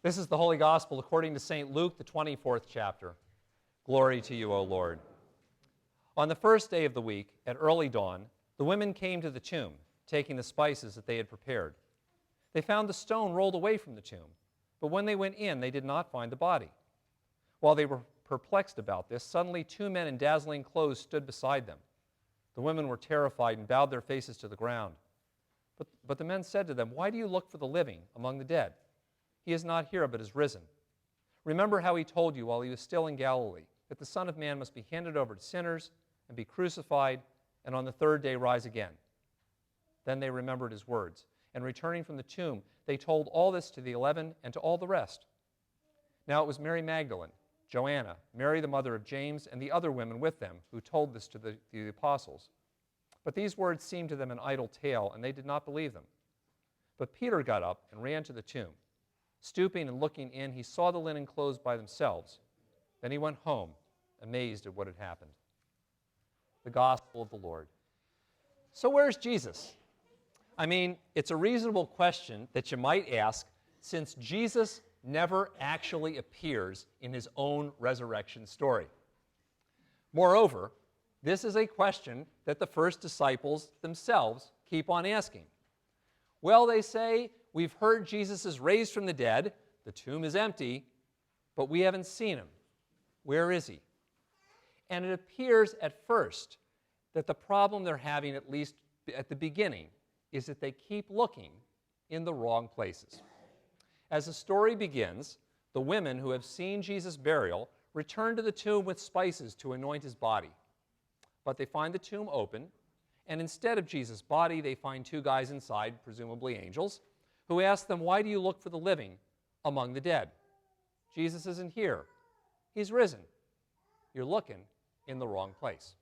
This is the Holy Gospel according to St. Luke, the 24th chapter. Glory to you, O Lord. On the first day of the week, at early dawn, the women came to the tomb, taking the spices that they had prepared. They found the stone rolled away from the tomb, but when they went in, they did not find the body. While they were perplexed about this, suddenly two men in dazzling clothes stood beside them. The women were terrified and bowed their faces to the ground. But the men said to them, "Why do you look for the living among the dead? He is not here, but is risen. Remember how he told you while he was still in Galilee, that the Son of Man must be handed over to sinners and be crucified, and on the third day rise again." Then they remembered his words, and returning from the tomb, they told all this to the 11 and to all the rest. Now it was Mary Magdalene, Joanna, Mary the mother of James, and the other women with them who told this to the apostles. But these words seemed to them an idle tale, and they did not believe them. But Peter got up and ran to the tomb. Stooping and looking in, he saw the linen clothes by themselves. Then he went home, amazed at what had happened. The Gospel of the Lord. So where's Jesus? I mean, it's a reasonable question that you might ask, since Jesus never actually appears in his own resurrection story. Moreover, this is a question that the first disciples themselves keep on asking. Well, they say, we've heard Jesus is raised from the dead, the tomb is empty, but we haven't seen him. Where is he? And it appears at first that the problem they're having, at least at the beginning, is that they keep looking in the wrong places. As the story begins, the women who have seen Jesus' burial return to the tomb with spices to anoint his body. But they find the tomb open, and instead of Jesus' body, they find two guys inside, presumably angels, who ask them, "Why do you look for the living among the dead? Jesus isn't here. He's risen. You're looking in the wrong place."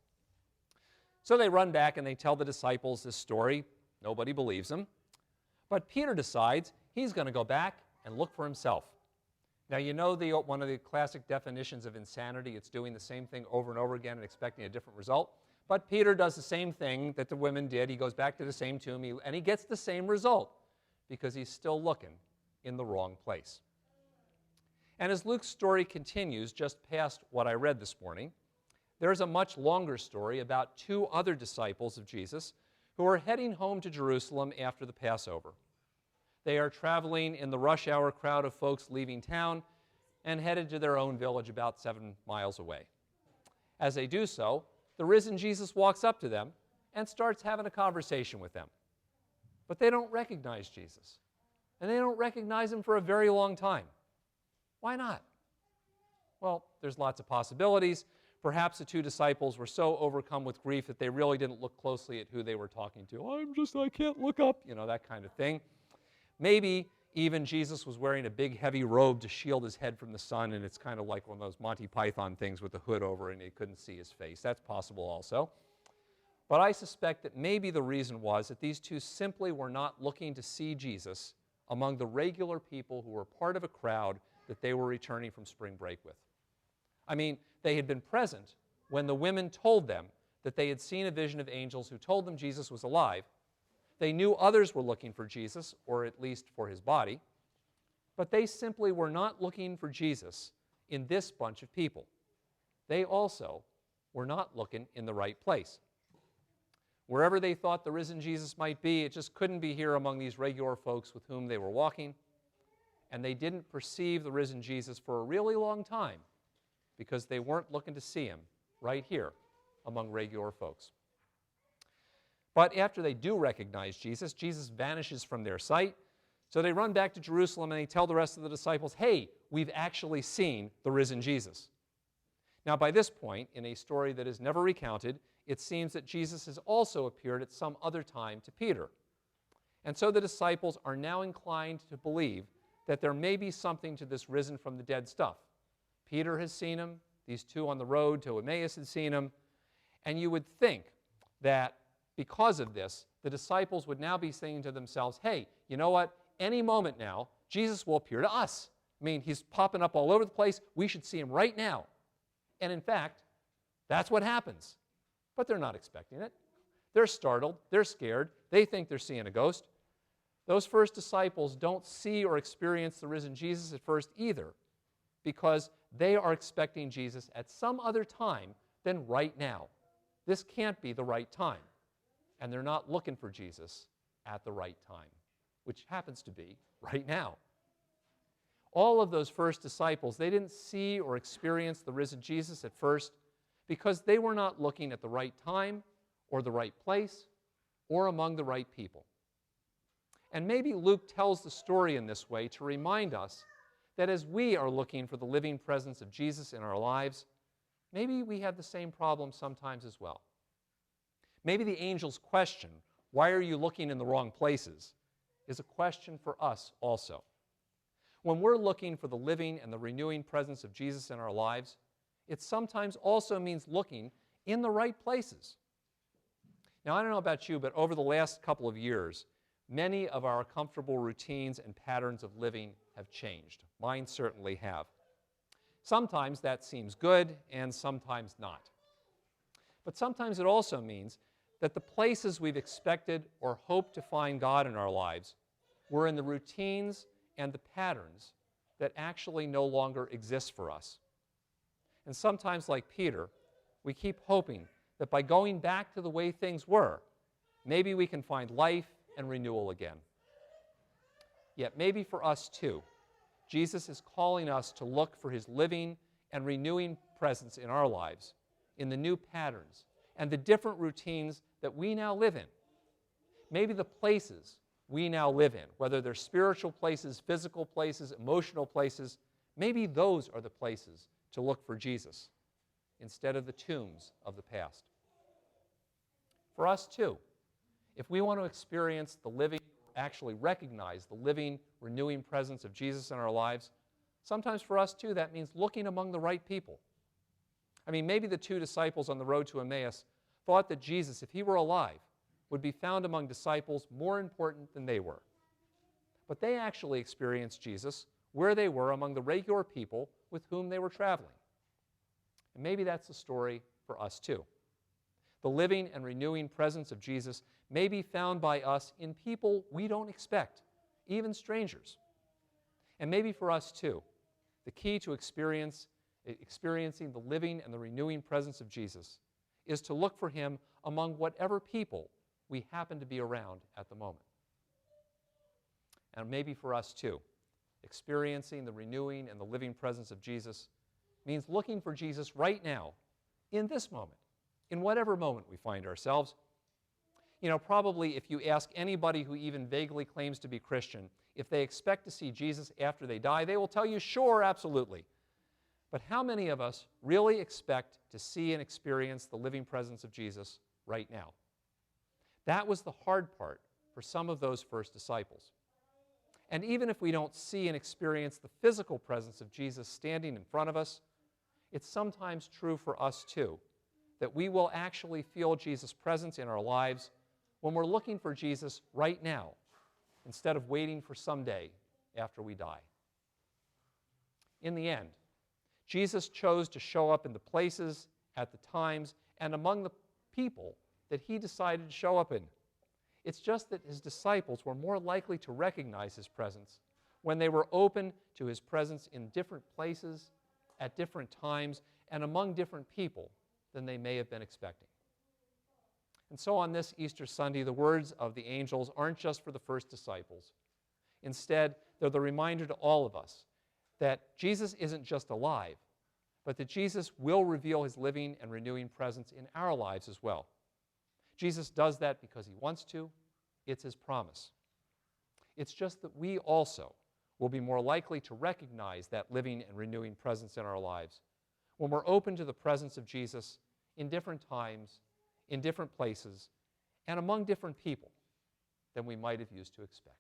So they run back and they tell the disciples this story. Nobody believes them. But Peter decides he's going to go back and look for himself. Now, you know one of the classic definitions of insanity, it's doing the same thing over and over again and expecting a different result. But Peter does the same thing that the women did. He goes back to the same tomb, and he gets the same result because he's still looking in the wrong place. And as Luke's story continues just past what I read this morning, there's a much longer story about two other disciples of Jesus who are heading home to Jerusalem after the Passover. They are traveling in the rush hour crowd of folks leaving town and headed to their own village about 7 miles away. As they do so, the risen Jesus walks up to them and starts having a conversation with them. But they don't recognize Jesus, and they don't recognize him for a very long time. Why not? Well, there's lots of possibilities. Perhaps the two disciples were so overcome with grief that they really didn't look closely at who they were talking to. I can't look up, that kind of thing. Maybe even Jesus was wearing a big heavy robe to shield his head from the sun, and it's kind of like one of those Monty Python things with the hood over and they couldn't see his face. That's possible also. But I suspect that maybe the reason was that these two simply were not looking to see Jesus among the regular people who were part of a crowd that they were returning from spring break with. I mean, they had been present when the women told them that they had seen a vision of angels who told them Jesus was alive. They knew others were looking for Jesus, or at least for his body, but they simply were not looking for Jesus in this bunch of people. They also were not looking in the right place. Wherever they thought the risen Jesus might be, it just couldn't be here among these regular folks with whom they were walking, and they didn't perceive the risen Jesus for a really long time because they weren't looking to see him right here among regular folks. But after they do recognize Jesus, Jesus vanishes from their sight. So they run back to Jerusalem and they tell the rest of the disciples, "Hey, we've actually seen the risen Jesus." Now, by this point, in a story that is never recounted, it seems that Jesus has also appeared at some other time to Peter. And so the disciples are now inclined to believe that there may be something to this risen from the dead stuff. Peter has seen him. These two on the road to Emmaus had seen him. And you would think that because of this, the disciples would now be saying to themselves, "Hey, you know what? Any moment now, Jesus will appear to us. I mean, he's popping up all over the place. We should see him right now." And in fact, that's what happens. But they're not expecting it. They're startled. They're scared. They think they're seeing a ghost. Those first disciples don't see or experience the risen Jesus at first either, because they are expecting Jesus at some other time than right now. This can't be the right time. And they're not looking for Jesus at the right time, which happens to be right now. All of those first disciples, they didn't see or experience the risen Jesus at first because they were not looking at the right time or the right place or among the right people. And maybe Luke tells the story in this way to remind us that as we are looking for the living presence of Jesus in our lives, maybe we have the same problem sometimes as well. Maybe the angel's question, "Why are you looking in the wrong places?" is a question for us also. When we're looking for the living and the renewing presence of Jesus in our lives, it sometimes also means looking in the right places. Now, I don't know about you, but over the last couple of years, many of our comfortable routines and patterns of living have changed. Mine certainly have. Sometimes that seems good, and sometimes not. But sometimes it also means that the places we've expected or hoped to find God in our lives were in the routines and the patterns that actually no longer exist for us. And sometimes, like Peter, we keep hoping that by going back to the way things were, maybe we can find life and renewal again. Yet maybe for us too, Jesus is calling us to look for his living and renewing presence in our lives, in the new patterns and the different routines that we now live in. Maybe the places we now live in, whether they're spiritual places, physical places, emotional places, maybe those are the places to look for Jesus instead of the tombs of the past. For us too, if we want to experience the living, actually recognize the living, renewing presence of Jesus in our lives, sometimes for us too that means looking among the right people. I mean, maybe the two disciples on the road to Emmaus thought that Jesus, if he were alive, would be found among disciples more important than they were. But they actually experienced Jesus where they were among the regular people with whom they were traveling. And maybe that's the story for us too. The living and renewing presence of Jesus may be found by us in people we don't expect, even strangers. And maybe for us too, the key to experiencing the living and the renewing presence of Jesus is to look for him among whatever people we happen to be around at the moment. And maybe for us too, experiencing the renewing and the living presence of Jesus means looking for Jesus right now, in this moment, in whatever moment we find ourselves. You know, probably if you ask anybody who even vaguely claims to be Christian, if they expect to see Jesus after they die, they will tell you, sure, absolutely. But how many of us really expect to see and experience the living presence of Jesus right now? That was the hard part for some of those first disciples. And even if we don't see and experience the physical presence of Jesus standing in front of us, it's sometimes true for us too, that we will actually feel Jesus' presence in our lives when we're looking for Jesus right now, instead of waiting for someday after we die. In the end, Jesus chose to show up in the places, at the times, and among the people that he decided to show up in. It's just that his disciples were more likely to recognize his presence when they were open to his presence in different places, at different times, and among different people than they may have been expecting. And so on this Easter Sunday, the words of the angels aren't just for the first disciples. Instead, they're the reminder to all of us that Jesus isn't just alive, but that Jesus will reveal his living and renewing presence in our lives as well. Jesus does that because he wants to. It's his promise. It's just that we also will be more likely to recognize that living and renewing presence in our lives when we're open to the presence of Jesus in different times, in different places, and among different people than we might have used to expect.